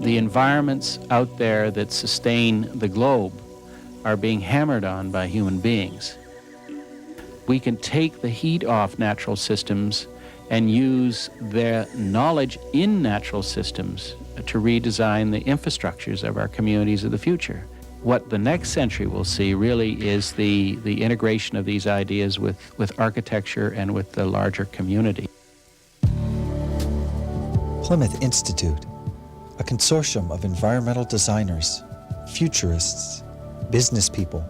The environments out there that sustain the globe are being hammered on by human beings. We can take the heat off natural systems and use their knowledge in natural systems to redesign the infrastructures of our communities of the future. What the next century will see really is the integration of these ideas with architecture and with the larger community. Plymouth Institute, a consortium of environmental designers, futurists, business people,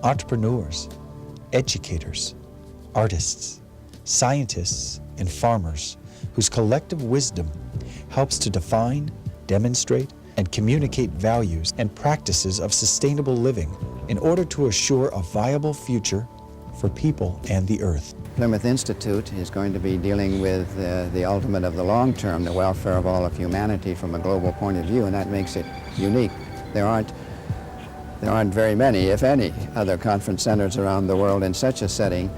entrepreneurs, educators, artists, scientists, and farmers whose collective wisdom helps to define, demonstrate, and communicate values and practices of sustainable living in order to assure a viable future for people and the earth. Plymouth Institute is going to be dealing with the ultimate of the long term, the welfare of all of humanity from a global point of view, and that makes it unique. There aren't very many, if any, other conference centers around the world in such a setting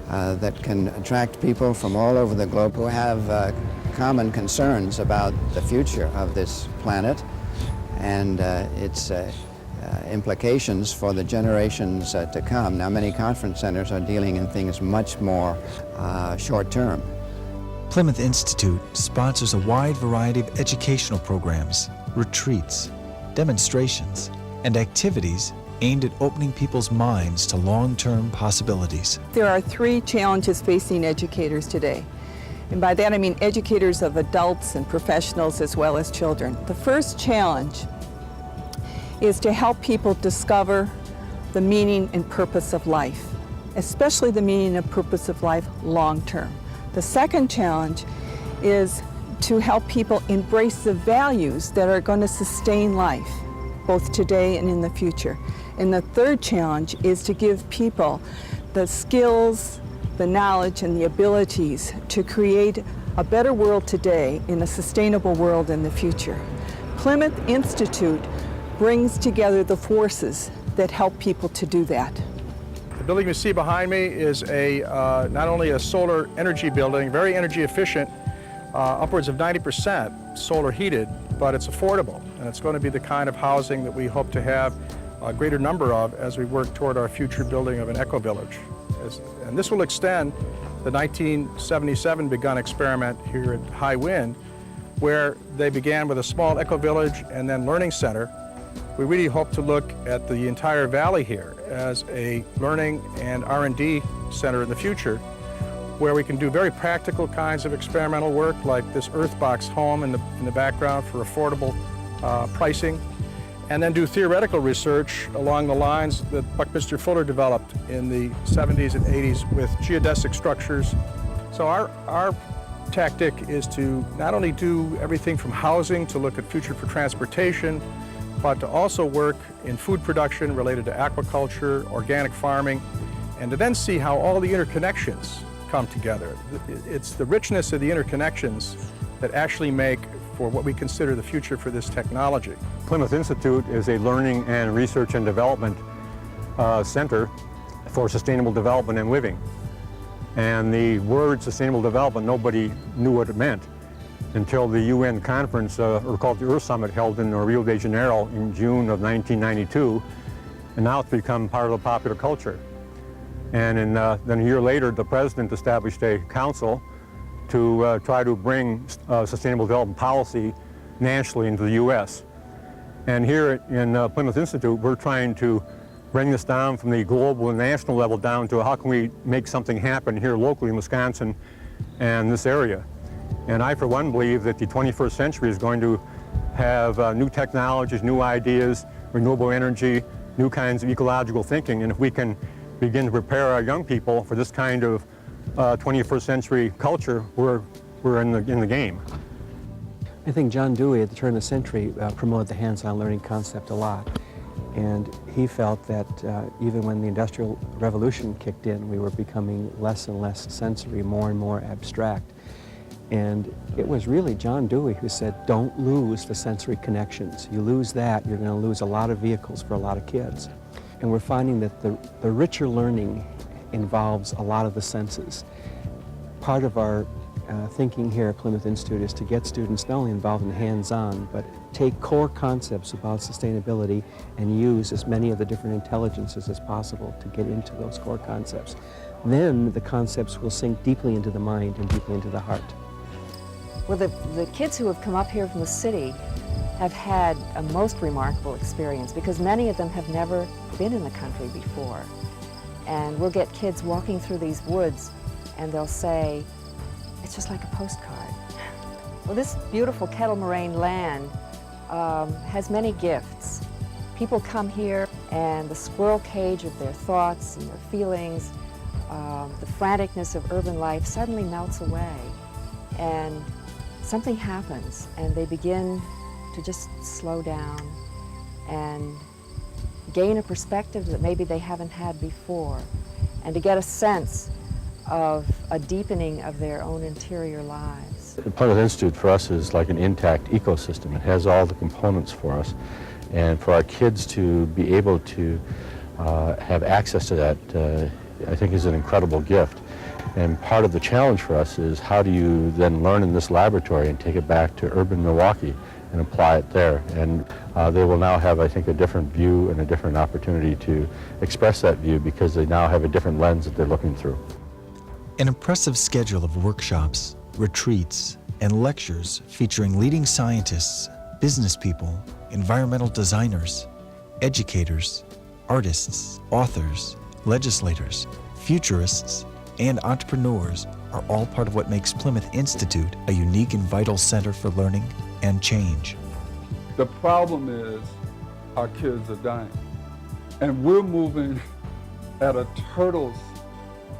that can attract people from all over the globe who have common concerns about the future of this planet and its implications for the generations to come. Now, many conference centers are dealing in things much more short-term. Plymouth Institute sponsors a wide variety of educational programs, retreats, demonstrations, and activities aimed at opening people's minds to long-term possibilities. There are 3 challenges facing educators today. And by that I mean educators of adults and professionals as well as children. The first challenge is to help people discover the meaning and purpose of life, especially the meaning and purpose of life long term. The second challenge is to help people embrace the values that are going to sustain life, both today and in the future. And the third challenge is to give people the skills, the knowledge, and the abilities to create a better world today in a sustainable world in the future. Plymouth Institute brings together the forces that help people to do that. The building you see behind me is not only a solar energy building, very energy efficient, upwards of 90% solar heated, but it's affordable, and it's going to be the kind of housing that we hope to have a greater number of as we work toward our future building of an eco-village. And this will extend the 1977 begun experiment here at High Wind, where they began with a small eco-village and then learning center. We really hope to look at the entire valley here as a learning and R&D center in the future, where we can do very practical kinds of experimental work like this Earthbox home in the background for affordable pricing, and then do theoretical research along the lines that Buckminster Fuller developed in the 70s and 80s with geodesic structures. So our tactic is to not only do everything from housing to look at future for transportation, but to also work in food production related to aquaculture, organic farming, and to then see how all the interconnections come together. It's the richness of the interconnections that actually make for what we consider the future for this technology. Plymouth Institute is a learning and research and development center for sustainable development and living. And the word sustainable development, nobody knew what it meant until the UN conference, or called the Earth Summit, held in Rio de Janeiro in June of 1992. And now it's become part of the popular culture. And then a year later, the president established a council to try to bring sustainable development policy nationally into the U.S. And here in Plymouth Institute, we're trying to bring this down from the global and national level down to how can we make something happen here locally in Wisconsin and this area. And I, for one, believe that the 21st century is going to have new technologies, new ideas, renewable energy, new kinds of ecological thinking. And if we can begin to prepare our young people for this kind of 21st century culture, we're in the game. I think John Dewey at the turn of the century promoted the hands-on learning concept a lot. And he felt that even when the Industrial Revolution kicked in, we were becoming less and less sensory, more and more abstract. And it was really John Dewey who said, don't lose the sensory connections. You lose that, you're going to lose a lot of vehicles for a lot of kids. And we're finding that the richer learning involves a lot of the senses. Part of our thinking here at Plymouth Institute is to get students not only involved in hands-on, but take core concepts about sustainability and use as many of the different intelligences as possible to get into those core concepts. Then the concepts will sink deeply into the mind and deeply into the heart. Well, the kids who have come up here from the city have had a most remarkable experience because many of them have never been in the country before. And we'll get kids walking through these woods and they'll say, it's just like a postcard. Well, this beautiful kettle moraine land has many gifts. People come here and the squirrel cage of their thoughts and their feelings, the franticness of urban life suddenly melts away and something happens and they begin to just slow down and gain a perspective that maybe they haven't had before and to get a sense of a deepening of their own interior lives. The Plymouth Institute for us is like an intact ecosystem. It has all the components for us. And for our kids to be able to have access to that, I think is an incredible gift. And part of the challenge for us is how do you then learn in this laboratory and take it back to urban Milwaukee and apply it there. And they will now have, I think, a different view and a different opportunity to express that view because they now have a different lens that they're looking through. An impressive schedule of workshops, retreats, and lectures featuring leading scientists, business people, environmental designers, educators, artists, authors, legislators, futurists, and entrepreneurs are all part of what makes Plymouth Institute a unique and vital center for learning and change. The problem is our kids are dying, and we're moving at a turtle's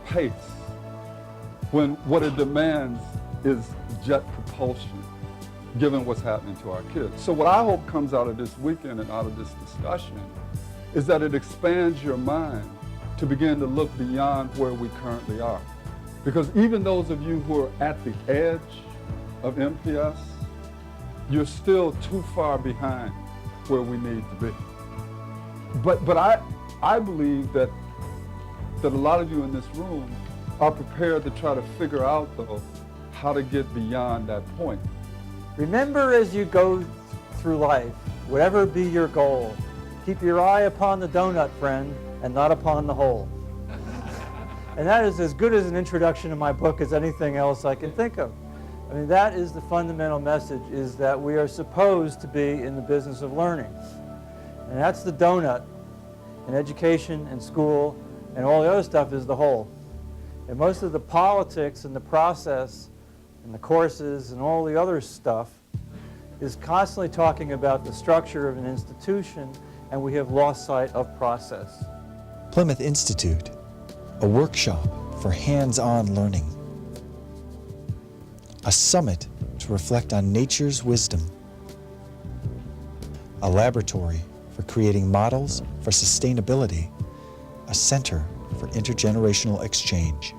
pace when what it demands is jet propulsion, given what's happening to our kids. So what I hope comes out of this weekend and out of this discussion is that it expands your mind to begin to look beyond where we currently are. Because even those of you who are at the edge of MPS, you're still too far behind where we need to be. But I believe that a lot of you in this room are prepared to try to figure out, though, how to get beyond that point. Remember as you go through life, whatever be your goal, keep your eye upon the donut, friend, and not upon the hole. And that is as good as an introduction to my book as anything else I can think of. I mean, that is the fundamental message, is that we are supposed to be in the business of learning. And that's the donut. And education and school and all the other stuff is the whole. And most of the politics and the process and the courses and all the other stuff is constantly talking about the structure of an institution, and we have lost sight of process. Plymouth Institute, a workshop for hands-on learning. A summit to reflect on nature's wisdom. A laboratory for creating models for sustainability. A center for intergenerational exchange.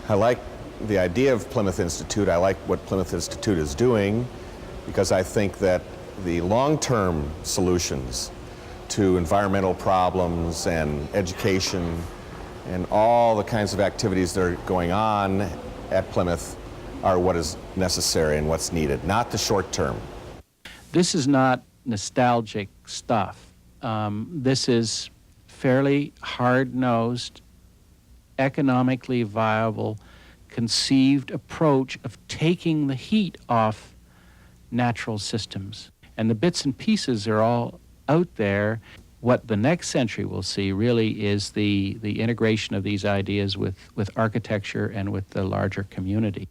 I like the idea of Plymouth Institute. I like what Plymouth Institute is doing because I think that the long-term solutions to environmental problems and education and all the kinds of activities that are going on at Plymouth are what is necessary and what's needed, not the short term. This is not nostalgic stuff. This is fairly hard-nosed, economically viable, conceived approach of taking the heat off natural systems. And the bits and pieces are all out there. What the next century will see really is the integration of these ideas with architecture and with the larger community.